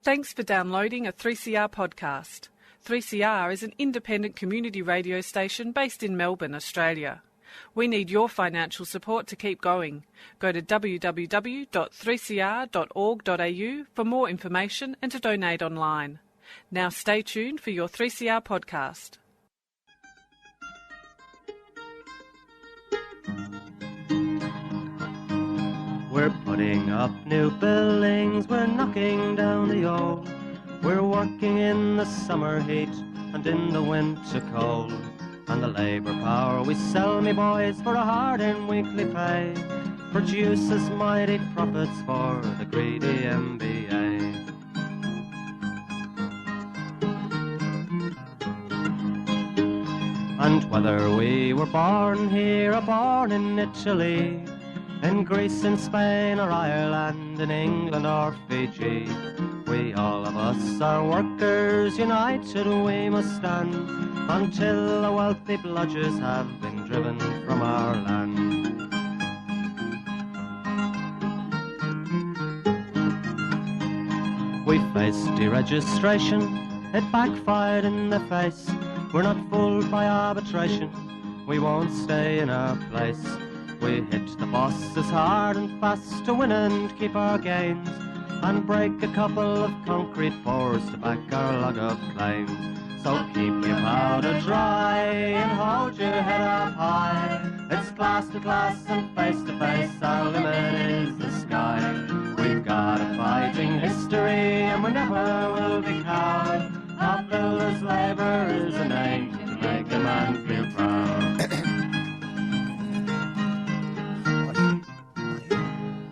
Thanks for downloading a 3CR podcast. 3CR is an independent community radio station based in Melbourne, Australia. We need your financial support to keep going. Go to www.3cr.org.au for more information and to donate online. Now stay tuned for your 3CR podcast. We're putting up new buildings, we're knocking down the old. We're working in the summer heat and in the winter cold. And the labour power we sell, me boys, for a hard-earned weekly pay produces mighty profits for the greedy MBA. And whether we were born here or born in Italy, in Greece, in Spain or Ireland, in England or Fiji, we all of us are workers, united we must stand, until the wealthy bludgers have been driven from our land. We faced deregistration, it backfired in the face. We're not fooled by arbitration, we won't stay in our place. We hit the bosses hard and fast to win and keep our gains, and break a couple of concrete pours to back our log of claims. So keep your powder dry and hold your head up high. It's class to class and face to face, our limit is the sky. We've got a fighting history and we never will be cowed. Our builders' labour is a name to make a man feel proud.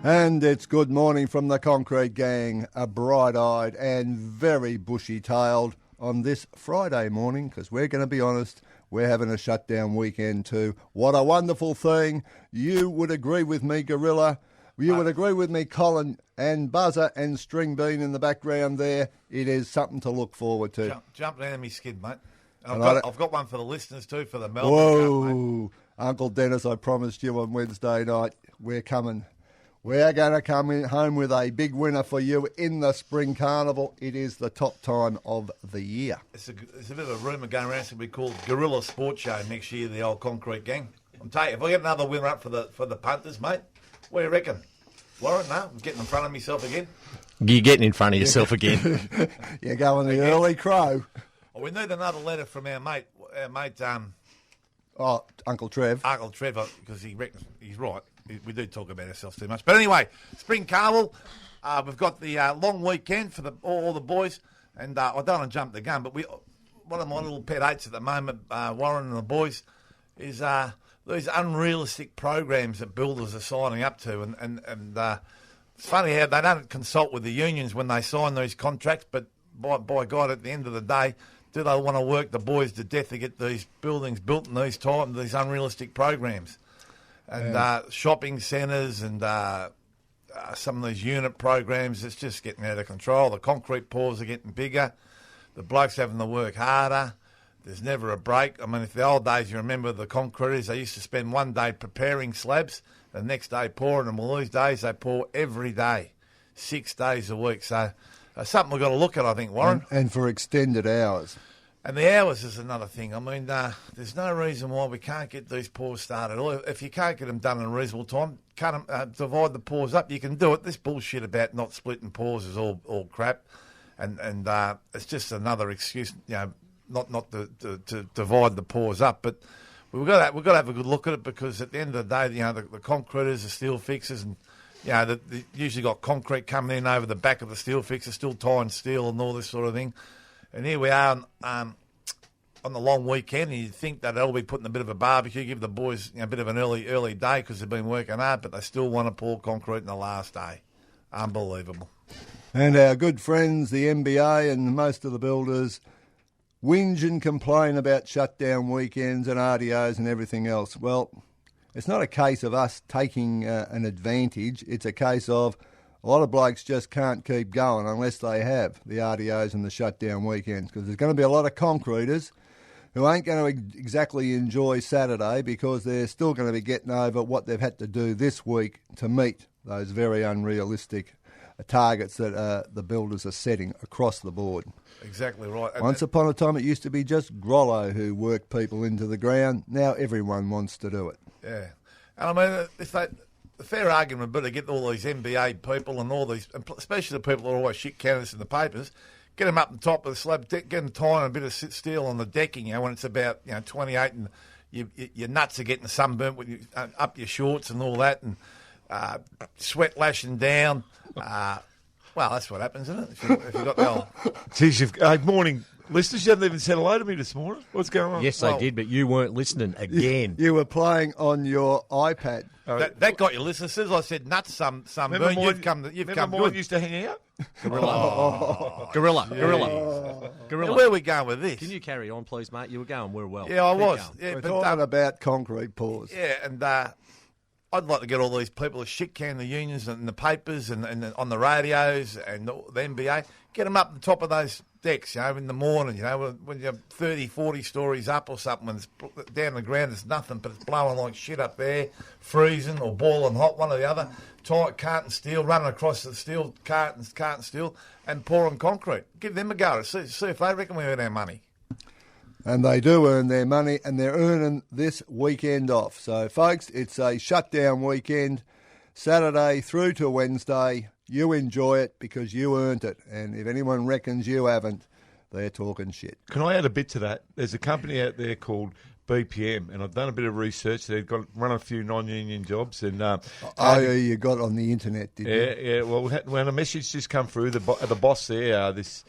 And it's good morning from the Concrete Gang, a bright-eyed and very bushy-tailed on this Friday morning, because we're going to be honest, we're having a shutdown weekend too. What a wonderful thing. You would agree with me, Gorilla. You would agree with me, Colin and Buzza and String Bean in the background there. It is something to look forward to. Jump down me skid, mate. I've got one for the listeners too, for the Melbourne. Whoa, Uncle Dennis, I promised you on Wednesday night, we're coming. We're going to come home with a big winner for you in the Spring Carnival. It is the top time of the year. It's a bit of a rumour going around. It's going to be called Gorilla Sports Show next year, the old Concrete Gang. I'm telling you, if I get another winner up for the punters, mate, what do you reckon? Warren, no? I'm getting in front of myself again. You're getting in front of yourself again. You're going the early crow. Well, we need another letter from our mate, Uncle Trev. Uncle Trevor, because he reckons he's right. We do talk about ourselves too much. But anyway, Spring Carnival, we've got the long weekend for all the boys. And I don't want to jump the gun, but one of my little pet hates at the moment, Warren and the boys, is these unrealistic programs that builders are signing up to. And it's funny how they don't consult with the unions when they sign these contracts, but by God, at the end of the day, do they want to work the boys to death to get these buildings built in these unrealistic programs? And shopping centres and some of these unit programs, it's just getting out of control. The concrete pours are getting bigger. The blokes having to work harder. There's never a break. I mean, if the old days, you remember the concreters, they used to spend one day preparing slabs, the next day pouring them. Well, these days they pour every day, 6 days a week. So something we've got to look at, I think, Warren. And for extended hours. And the hours is another thing. I mean, there's no reason why we can't get these pours started. Or if you can't get them done in a reasonable time, cut them, divide the pours up. You can do it. This bullshit about not splitting pours is all crap, and it's just another excuse, not to divide the pours up. But we've got to have a good look at it, because at the end of the day, the concreters, the steel fixers, and they usually got concrete coming in over the back of the steel fixer, still tying steel and all this sort of thing. And here we are on the long weekend, and you'd think that they'll be putting a bit of a barbecue, give the boys a bit of an early day because they've been working hard, but they still want to pour concrete in the last day. Unbelievable. And our good friends, the NBA and most of the builders, whinge and complain about shutdown weekends and RDOs and everything else. Well, it's not a case of us taking an advantage. It's a case of a lot of blokes just can't keep going unless they have the RDOs and the shutdown weekends, because there's going to be a lot of concreters who ain't going to exactly enjoy Saturday because they're still going to be getting over what they've had to do this week to meet those very unrealistic targets that the builders are setting across the board. Exactly right. And Once upon a time, it used to be just Grollo who worked people into the ground. Now everyone wants to do it. Yeah. And I mean, the fair argument would be to get all these NBA people and all these, especially the people that are always shit candidates in the papers, get them up the top of the slab, get them tying a bit of steel on the decking, when it's about, 28 and your nuts are getting sunburnt with up your shorts and all that, and sweat lashing down. Well, that's what happens, isn't it? If you got the old... Geez, morning. Listeners, you haven't even said hello to me this morning. What's going on? Yes, they did, but you weren't listening again. You were playing on your iPad. That got you listeners. As soon as I said nuts, sunburn, you've come good. Used to hang out? Gorilla. Now, where are we going with this? Can you carry on, please, mate? You were going well. Yeah, I was. We're talking about concrete pours. Yeah, and I'd like to get all these people who shit can the unions and the papers and on the radios and the NBA, get them up the top of those decks, in the morning, when you're 30, 40 stories up or something, when it's down the ground, it's nothing, but it's blowing like shit up there, freezing or boiling hot, one or the other, tight carton steel, running across the steel, carton steel, and pouring concrete. Give them a go, see if they reckon we earn our money. And they do earn their money, and they're earning this weekend off. So, folks, it's a shutdown weekend, Saturday through to Wednesday. You enjoy it because you earned it. And if anyone reckons you haven't, they're talking shit. Can I add a bit to that? There's a company out there called BPM, and I've done a bit of research. They've run a few non-union jobs. And you got on the internet, did you? Yeah. Well, when a message just come through, the boss there, this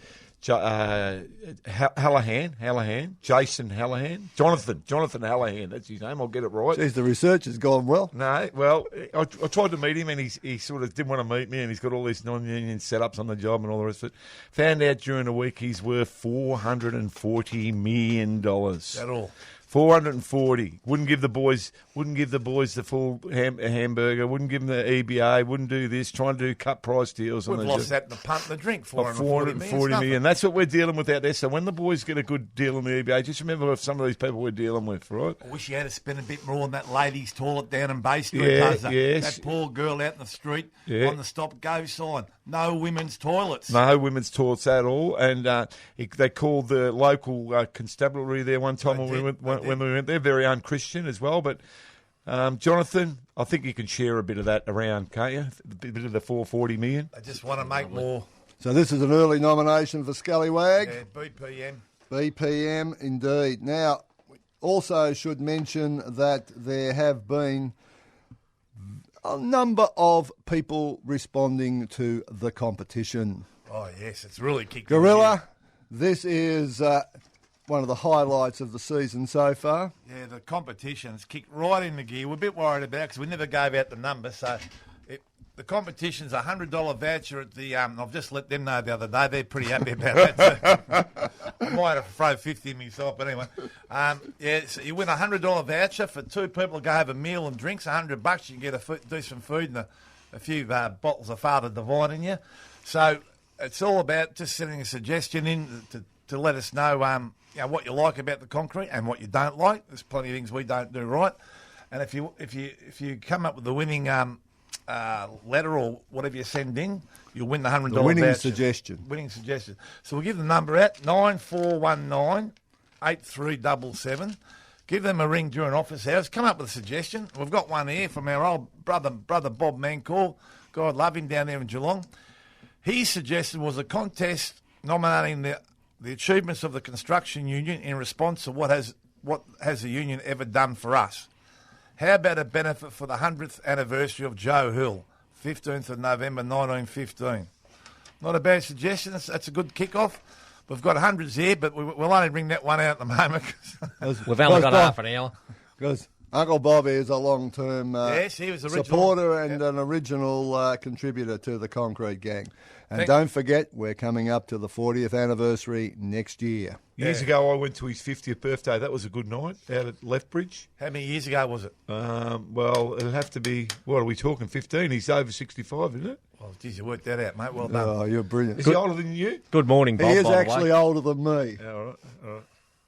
Hallahan, Jason Hallahan, Jonathan Hallahan, that's his name, I'll get it right. Geez, the research has gone well. No, well, I tried to meet him and he sort of didn't want to meet me, and he's got all these non-union setups on the job and all the rest of it. Found out during the week he's worth $440 million. That all? 440. Wouldn't give the boys the full hamburger. Wouldn't give them the EBA. Wouldn't do this. Trying to do cut price deals. We've lost that in the punt and the drink. 440 million. That's what we're dealing with out there. So when the boys get a good deal on the EBA, just remember if some of these people we're dealing with, right? I wish you had to spend a bit more on that ladies' toilet down in Bay Street. Yes. That poor girl out in the street on the stop-go sign. No women's toilets. No women's toilets at all. And they called the local constabulary there one time when we went there. Very unchristian as well. But Jonathan, I think you can share a bit of that around, can't you? A bit of the 440 million. I just want to make more. So this is an early nomination for Scallywag. Yeah, BPM, indeed. Now, also should mention that there have been a number of people responding to the competition. Oh, yes, it's really kicked. Gorilla, this is one of the highlights of the season so far. Yeah, the competition's kicked right into gear. We're a bit worried about it because we never gave out the number. So the competition's a $100 voucher at the... I've just let them know the other day. They're pretty happy about that. So I might have to throw 50 myself, but anyway. So you win a $100 voucher for two people to go have a meal and drinks, $100. You can get decent food and a few bottles of Father Divine in you. So it's all about just sending a suggestion in to let us know what you like about the concrete and what you don't like. There's plenty of things we don't do right. And if you come up with the winning letter or whatever you send in, you'll win the $100 winning voucher. suggestion. Winning suggestion. So we'll give the number out, 9419-8377. Give them a ring during office hours. Come up with a suggestion. We've got one here from our old brother Bob Mancall. God love him, down there in Geelong. His suggestion was a contest nominating the achievements of the construction union in response to what has the union ever done for us. How about a benefit for the 100th anniversary of Joe Hill, 15th of November 1915? Not a bad suggestion. That's a good kick-off. We've got hundreds here, but we'll only bring that one out at the moment. We've only got half an hour. Because Uncle Bob is a long-term yes, he was supporter and an original contributor to the Concrete Gang. And don't forget, we're coming up to the 40th anniversary next year. Years ago, I went to his 50th birthday. That was a good night out at Lethbridge. How many years ago was it? Well, it'll have to be, what are we talking, 15? He's over 65, isn't it? Well, geez, you worked that out, mate. Well done. Oh, you're brilliant. Is he older than you? Good morning, Bob. He is by the actually way. older than me. Yeah, all right.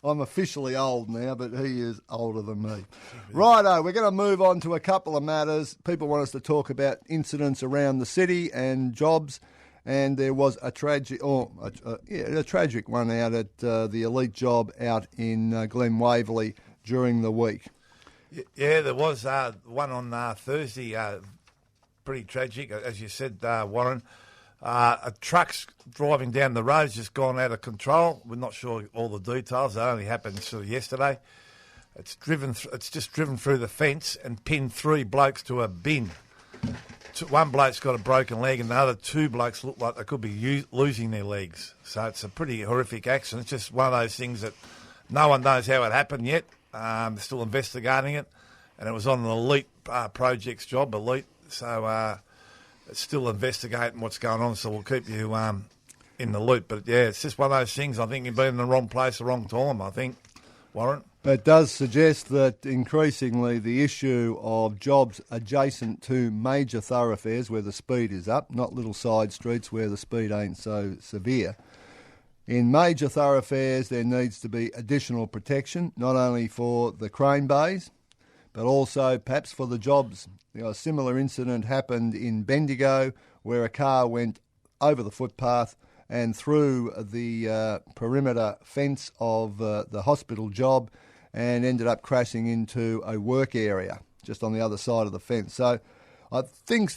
I'm officially old now, but he is older than me. Righto, we're going to move on to a couple of matters. People want us to talk about incidents around the city and jobs. and there was a tragic one out at the elite job out in Glen Waverley during the week. Yeah, there was one on Thursday, pretty tragic, as you said, Warren. A truck's driving down the road, just gone out of control. We're not sure all the details. It only happened sort of yesterday. It's just driven through the fence and pinned 3 blokes to a bin. One bloke's got a broken leg, and the other 2 blokes look like they could be losing their legs. So it's a pretty horrific accident. It's just one of those things that no one knows how it happened yet. They're still investigating it, and it was on an elite projects job, elite. So it's still investigating what's going on. So we'll keep you in the loop. But yeah, it's just one of those things. I think you've been in the wrong place, the wrong time. I think, Warren. It does suggest that increasingly the issue of jobs adjacent to major thoroughfares where the speed is up, not little side streets where the speed ain't so severe. In major thoroughfares, there needs to be additional protection, not only for the crane bays, but also perhaps for the jobs. A similar incident happened in Bendigo where a car went over the footpath and through the perimeter fence of the hospital job and ended up crashing into a work area just on the other side of the fence. So I think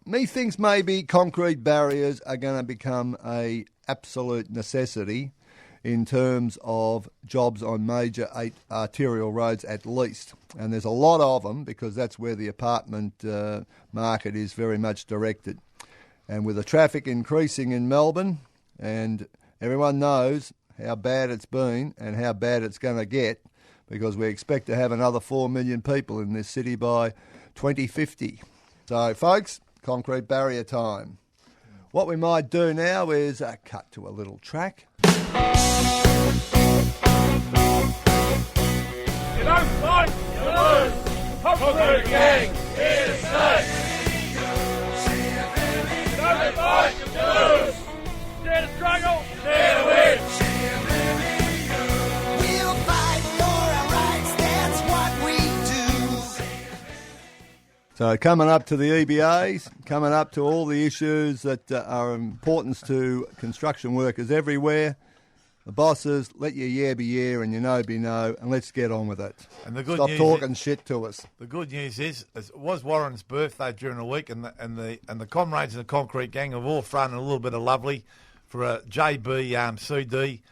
maybe concrete barriers are going to become a absolute necessity in terms of jobs on major arterial roads at least. And there's a lot of them because that's where the apartment market is very much directed. And with the traffic increasing in Melbourne, and everyone knows how bad it's been and how bad it's going to get, because we expect to have another 4 million people in this city by 2050. So, folks, concrete barrier time. What we might do now is cut to a little track. You don't fight, you lose. Concrete gang, here to stay. You don't fight, you lose. Dare to struggle, dare to win. We'll fight for our rights, that's what we do. So coming up to the EBAs, coming up to all the issues that are of importance to construction workers everywhere. The bosses, let your yeah be yeah and your no be no, and let's get on with it. And the good Stop news talking shit to us. The good news is it was Warren's birthday during the week, and the comrades in the concrete gang have all thrown a little bit of lovely for a JB CD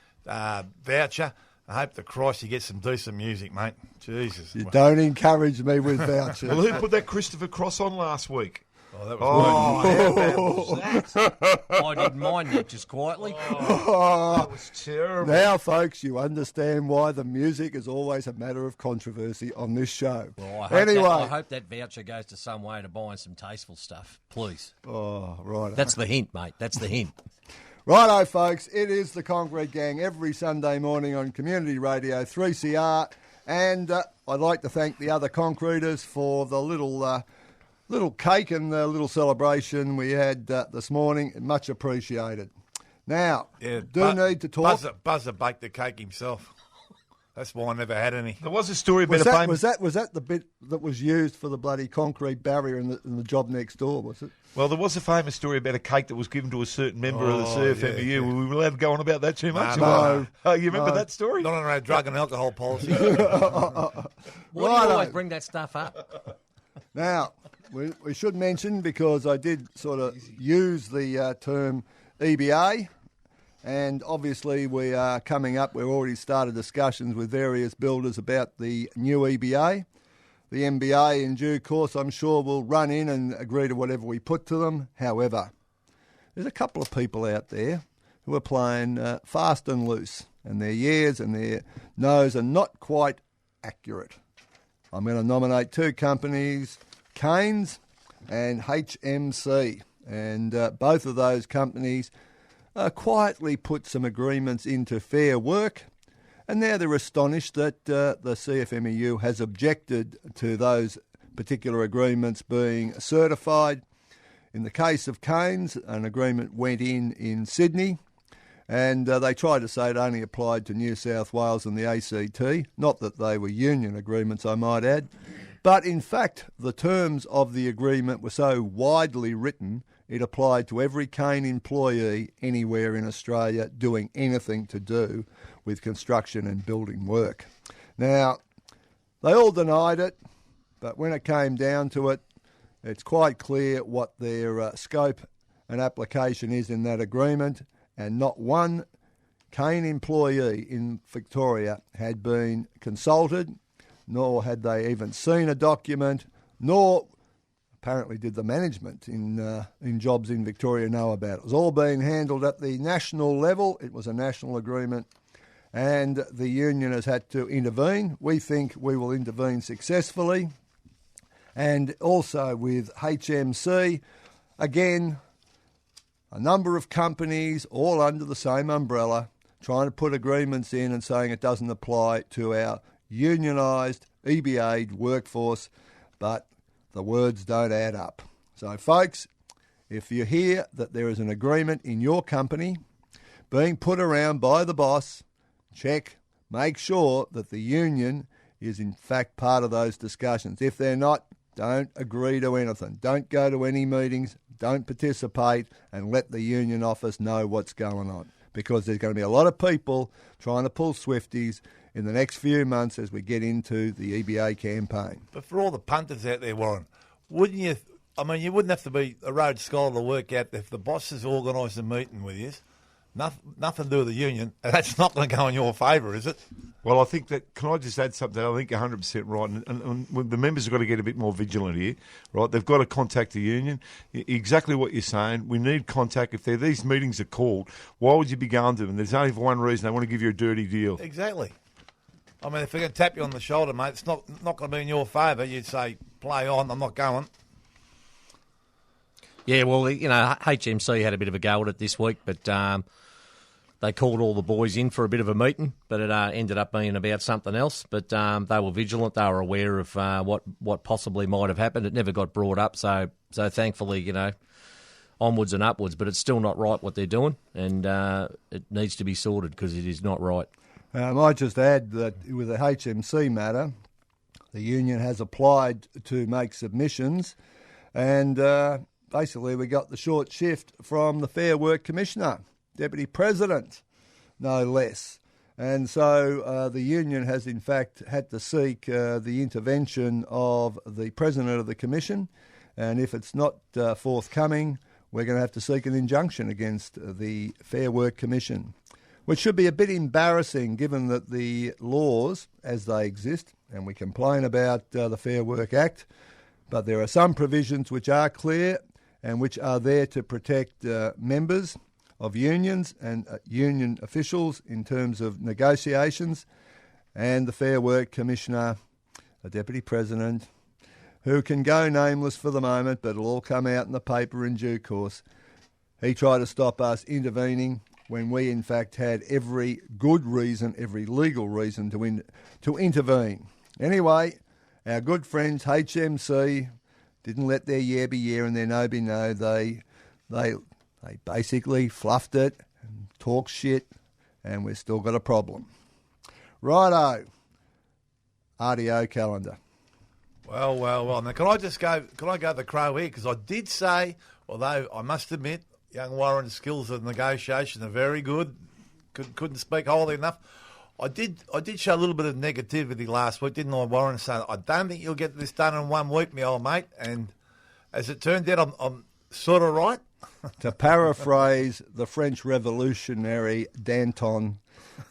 voucher. I hope to Christ you get some decent music, mate. Jesus. You don't encourage me with vouchers. Well, who put that Christopher Cross on last week? Oh, that was How bad was that? I didn't mind that, just quietly. That was terrible. Now, folks, you understand why the music is always a matter of controversy on this show. Well, I hope that voucher goes to some way to buying some tasteful stuff, please. Oh, right. That's the hint, mate. That's the hint. Righto, folks, it is the Concrete Gang every Sunday morning on Community Radio 3CR, and I'd like to thank the other concreters for the little cake and the little celebration we had this morning. Much appreciated. Now, need to talk. Buzza baked the cake himself. That's why I never had any. There was a story about was that the bit that was used for the bloody concrete barrier in the job next door, was it? Well, there was a famous story about a cake that was given to a certain member of the CFMEU. Yeah. Were we allowed to go on about that too much? No. Oh, you remember that story? Not on our drug and alcohol policy. Why do you always bring that stuff up? Now, we should mention, because I did sort of use the term EBA, and obviously we are coming up, we've already started discussions with various builders about the new EBA. The MBA in due course, I'm sure, will run in and agree to whatever we put to them. However, there's a couple of people out there who are playing fast and loose, and their yeahs and their no's are not quite accurate. I'm going to nominate 2 companies, Keynes and HMC, and both of those companies quietly put some agreements into Fair Work, and now they're astonished that the CFMEU has objected to those particular agreements being certified. In the case of Keynes, an agreement went in Sydney, and they tried to say it only applied to New South Wales and the ACT, not that they were union agreements, I might add. But in fact, the terms of the agreement were so widely written it applied to every cane employee anywhere in Australia doing anything to do with construction and building work. Now, they all denied it, but when it came down to it, it's quite clear what their scope and application is in that agreement, and not one cane employee in Victoria had been consulted, nor had they even seen a document, nor apparently did the management in jobs in Victoria know about it. It was all being handled at the national level. It was a national agreement, and the union has had to intervene. We think we will intervene successfully. And also with HMC, again, a number of companies all under the same umbrella trying to put agreements in and saying it doesn't apply to our unionised, EBA'd workforce, but the words don't add up. So, folks, if you hear that there is an agreement in your company being put around by the boss, check, make sure that the union is in fact part of those discussions. If they're not, don't agree to anything. Don't go to any meetings, don't participate, and let the union office know what's going on. Because there's going to be a lot of people trying to pull Swifties in the next few months as we get into the EBA campaign. But for all the punters out there, Warren, wouldn't you? I mean, you wouldn't have to be a Rhodes Scholar to work out if the boss has organised a meeting with you. Nothing to do with the union. That's not going to go in your favour, is it? Well, I think that, can I just add something? I think you're 100% right. And the members have got to get a bit more vigilant here, right? They've got to contact the union. Exactly what you're saying. We need contact. If these meetings are called, why would you be going to them? There's only for one reason. They want to give you a dirty deal. Exactly. I mean, if they're going to tap you on the shoulder, mate, it's not going to be in your favour. You'd say, play on, I'm not going. Yeah, well, HMC had a bit of a go at it this week, but they called all the boys in for a bit of a meeting, but it ended up being about something else. But they were vigilant. They were aware of what possibly might have happened. It never got brought up, so thankfully, onwards and upwards. But it's still not right what they're doing, and it needs to be sorted because it is not right. I might just add that with the HMC matter, the union has applied to make submissions, and basically we got the short shift from the Fair Work Commissioner, Deputy President, no less. And so the union has in fact had to seek the intervention of the President of the Commission, and if it's not forthcoming, we're going to have to seek an injunction against the Fair Work Commission, which should be a bit embarrassing given that the laws as they exist, and we complain about the Fair Work Act, but there are some provisions which are clear and which are there to protect members of unions and union officials in terms of negotiations, and the Fair Work Commissioner, the Deputy President, who can go nameless for the moment, but it'll all come out in the paper in due course. He tried to stop us intervening when we in fact had every good reason, every legal reason to intervene. Anyway, our good friends HMC didn't let their yeah be yeah and their no be no. They basically fluffed it and talked shit, and we've still got a problem. Righto. RDO calendar. Well. Now, can I go the crow here? Because I did say, although I must admit, young Warren's skills of negotiation are very good. Couldn't speak highly enough. I did show a little bit of negativity last week, didn't I, Warren? Saying I don't think you'll get this done in 1 week, my old mate. And as it turned out, I'm sort of right. To paraphrase the French revolutionary Danton,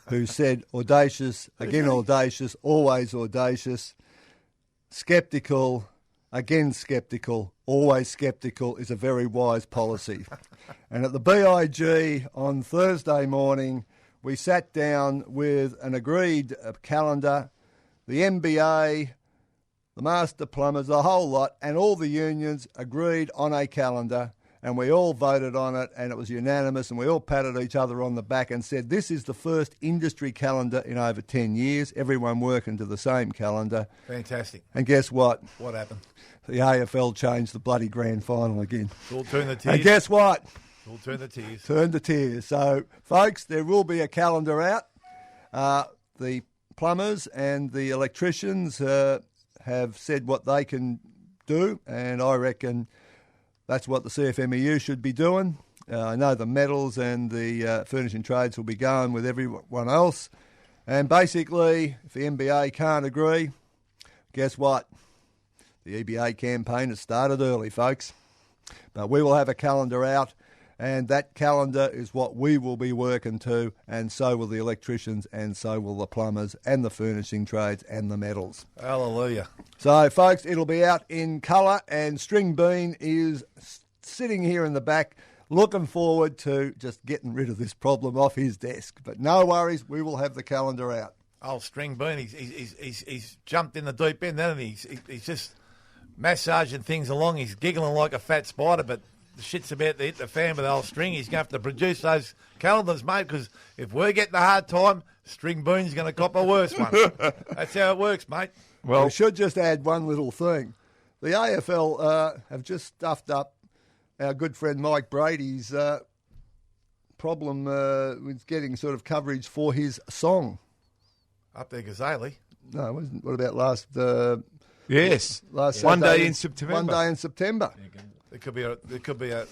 who said, audacious, again audacious, always audacious, sceptical, again sceptical, always sceptical is a very wise policy. And at the BIG on Thursday morning, we sat down with an agreed calendar, the MBA, the Master Plumbers, the whole lot, and all the unions agreed on a calendar, and we all voted on it, and it was unanimous, and we all patted each other on the back and said, this is the first industry calendar in over 10 years, everyone working to the same calendar. Fantastic. And guess what? What happened? The AFL changed the bloody grand final again. It'll turn the tears. And guess what? It'll turn the tears. Turn the tears. So, folks, there will be a calendar out. The plumbers and the electricians have said what they can do, and I reckon That's what the CFMEU should be doing. I know the metals and the furnishing trades will be going with everyone else. And basically, if the NBA can't agree, guess what? The EBA campaign has started early, folks. But we will have a calendar out, and that calendar is what we will be working to, and so will the electricians, and so will the plumbers, and the furnishing trades, and the metals. Hallelujah. So, folks, it'll be out in colour, and String Bean is sitting here in the back looking forward to just getting rid of this problem off his desk. But no worries, we will have the calendar out. Old String Bean, he's jumped in the deep end, hasn't he? He's just massaging things along. He's giggling like a fat spider, but the shit's about to hit the fan with old String. He's going to have to produce those calendars, mate, because if we're getting a hard time, String Bean's going to cop a worse one. That's how it works, mate. Well, we should just add one little thing. The AFL have just stuffed up our good friend Mike Brady's problem with getting sort of coverage for his song. Up there, Gazali. No, it wasn't. What about last Yes. last One Saturday day in September. One day in September. There could be a.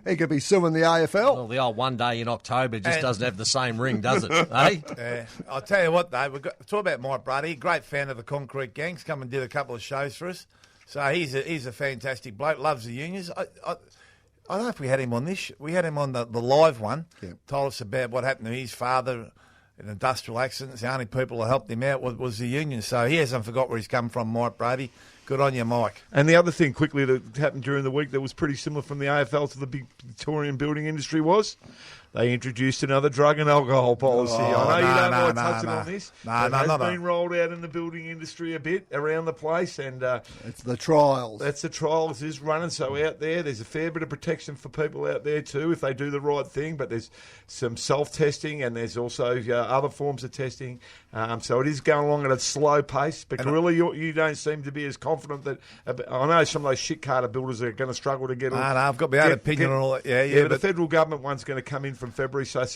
He could be suing the AFL. Well, the old one day in October just doesn't have the same ring, does it? Eh? I'll tell you what, though. Talk about Mike Brady. Great fan of the Concrete Gangs. Come and did a couple of shows for us. So he's a fantastic bloke. Loves the unions. I don't know if we had him on this. We had him on the live one. Yep. Told us about what happened to his father in an industrial accident. The only people who helped him out was the union. So he hasn't forgot where he's come from, Mike Brady. Good on you, Mike. And the other thing quickly that happened during the week that was pretty similar from the AFL to the big Victorian building industry was they introduced another drug and alcohol policy. I know you don't like touching on this. It has been rolled out in the building industry a bit around the place. And It's the trials. that's the trials is running. So out there's a fair bit of protection for people out there too if they do the right thing. But there's some self-testing and there's also other forms of testing. So it is going along at a slow pace. But really, you don't seem to be as confident that. I know some of those shit carter builders are going to struggle to get. I've got my own opinion on all that. Yeah. But the federal government one's going to come in from February. So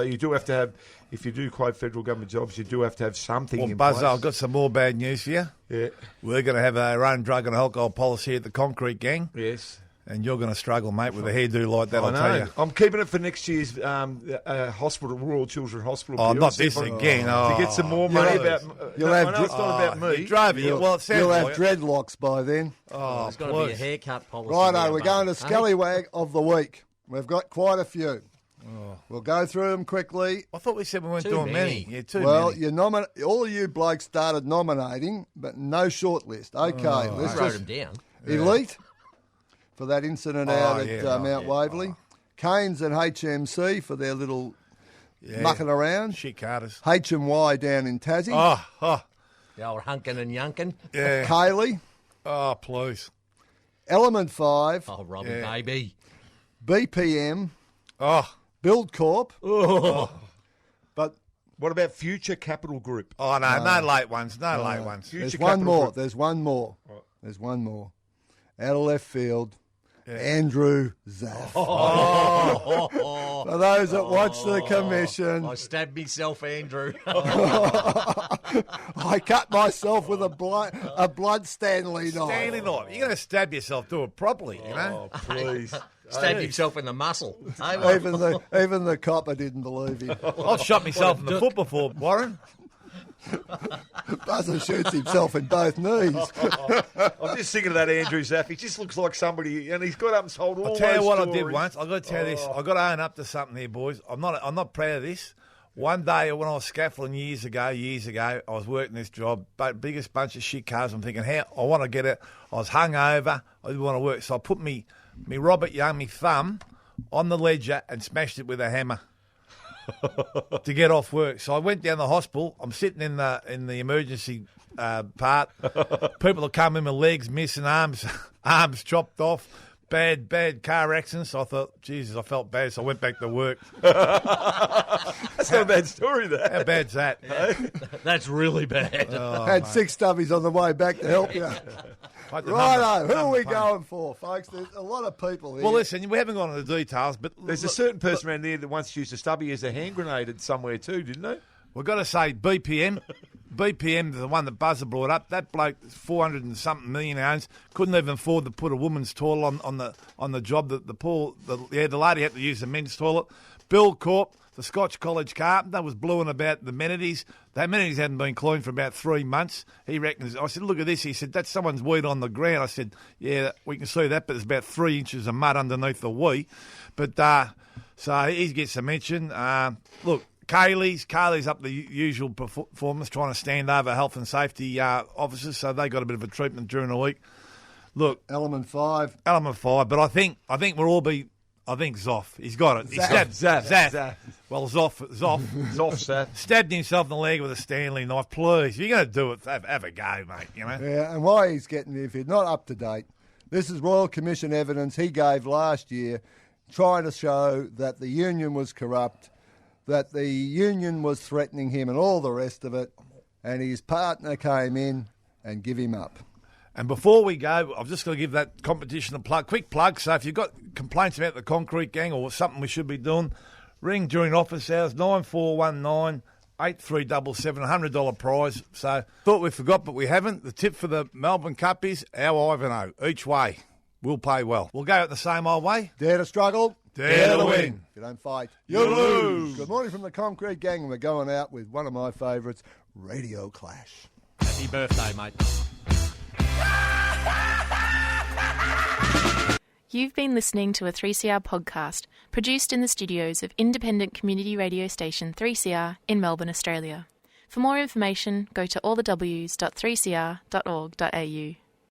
you do have to have, if you do quite federal government jobs, you do have to have something in Buzza, place. I've got some more bad news for you. Yeah. We're going to have our own drug and alcohol policy at the Concrete Gang. Yes. And you're going to struggle, mate, with a hairdo like that, I'll tell you. I'm keeping it for next year's hospital, Royal Children's Hospital. Oh, not this again. To get some more money about... You'll I have know it's not about me. You drove it. Well, it sounds You'll have like it. dreadlocks by then. Oh, There's got to be a haircut policy. Righto, there, we're mate. going to Scallywag of the Week. We've got quite a few. We'll go through them quickly. I thought we said we weren't Too doing many. many. Yeah, too Well, many. all of you blokes started nominating, but no short list. Okay, let's Wrote just... them down. Elite for that incident out at Mount yeah. Waverley. Canes and HMC for their little mucking around. Shit carters. H&Y down in Tassie. The old hunkin' and yunkin'. Yeah. Kaylee. Oh, please. Element 5. Oh, Robbie, baby. BPM. Oh. Build Corp. But What about Future Capital Group? Oh, no late ones. No late ones. there's Future one Capital more. Group. There's one more. There's one more. Out of left field. Andrew Zaff. For those that watch the commission, I stabbed myself, Andrew. I cut myself with a blood Stanley knife. Stanley knife. You're going to stab yourself. Do it properly, you know? Oh, please. Stabbed himself in the muscle. Even the copper didn't believe him. I've shot myself in the foot before, Warren. Buzzer shoots himself in both knees. I'm just thinking of that Andrew Zaff. He just looks like somebody, and he's got up and told all I'll tell you those what I stories. did once. I've got to tell you this. I've got to own up to something here, boys. I'm not proud of this. One day when I was scaffolding years ago, I was working this job, biggest bunch of shit cars. I'm thinking, how I want to get it. I was hungover. I didn't want to work. So I put me Robert Young, me thumb, on the ledger and smashed it with a hammer to get off work. So I went down the hospital. I'm sitting in the emergency part. People are coming with legs missing, arms chopped off. Bad car accidents. So I thought, Jesus, I felt bad, so I went back to work. That's not a bad story, that. How bad's that? That's really bad. Had 6 stubbies on the way back to help you. Righto, who are we going for, folks? There's a lot of people here. Well, listen, we haven't gone into the details, but There's a certain person around there that once used a stubby as a hand grenade somewhere too, didn't they? we've got to say BPM, BPM, the one that Buzza brought up, that bloke, 400 and something million owns, couldn't even afford to put a woman's toilet on the job. The lady had to use the men's toilet. Bill Corp, the Scotch College carpenter, was bluing about the amenities. The amenities hadn't been cleaned for about 3 months. He reckons. I said, look at this. He said, that's someone's weed on the ground. I said, yeah, we can see that, but there's about 3 inches of mud underneath the wee. But so he gets a mention. Look, Kaylee's up the usual performance, trying to stand over health and safety officers, so they got a bit of a treatment during the week. Look, Element 5. But I think we'll all be. I think Zoff. He's got it. He stabbed Zaff. Well, Zoff stabbed himself in the leg with a Stanley knife. Please, if you're going to do it, have a go, mate. You know. Yeah, and why he's getting it, if he's not up to date, this is Royal Commission evidence he gave last year, trying to show that the union was corrupt, that the union was threatening him and all the rest of it, and his partner came in and give him up. And before we go, I've just got to give that competition a quick plug. So if you've got complaints about the Concrete Gang or something we should be doing, ring during office hours, 9419 8377, $100 prize. So thought we forgot, but we haven't. The tip for the Melbourne Cup is our Ivanhoe. Each way. We'll pay well. We'll go out the same old way. Dare to struggle. Dare to win. If you don't fight, you lose. Good morning from the Concrete Gang. We're going out with one of my favourites, Radio Clash. Happy birthday, mate. You've been listening to a 3CR podcast produced in the studios of independent community radio station 3CR in Melbourne, Australia. For more information, go to allthews.3cr.org.au.